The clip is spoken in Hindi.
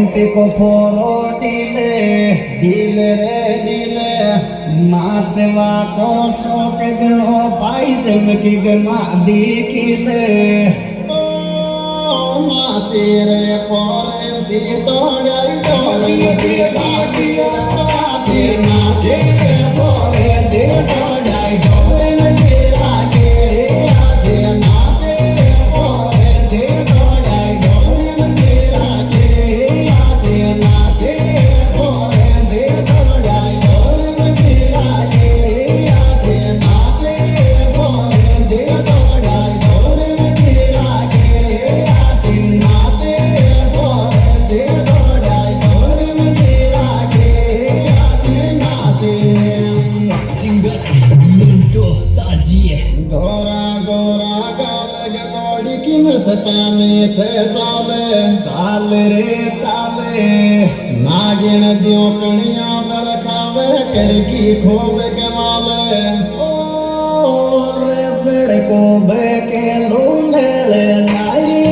घंटे को फोरो डीले डीले रे डीले नाचवा को शोक गणो पाई चमकी गमा दीखिले ओ नाचे रे पोरे दी तोड़ाई तोड़ी दी गाड़ी नाचे नाचे रे पोरे दी तोड़ाई तोड़े तेरा के आजे नाचे रे पोरे दी तोड़ाई तोड़े तेरा के आजे नाचे रे पोरे दी तोड़ाई तोड़े तेरा के आजे नाचे रे पोरे दी तोड़ाई तोड़े तेरा के आजे नाचे रे पोरे दी तोड़ाई तोड़े तेरा के आजे नाचे सिंगर मिंटो ताजी गोरा गोरा गाल गदोड़ी की मस्ताने छे चाले चाल रे चाले नागिन ज्यो कणिया बड़खावे करकी खूब कमाले ओ रे बड़को बेके लूले नाई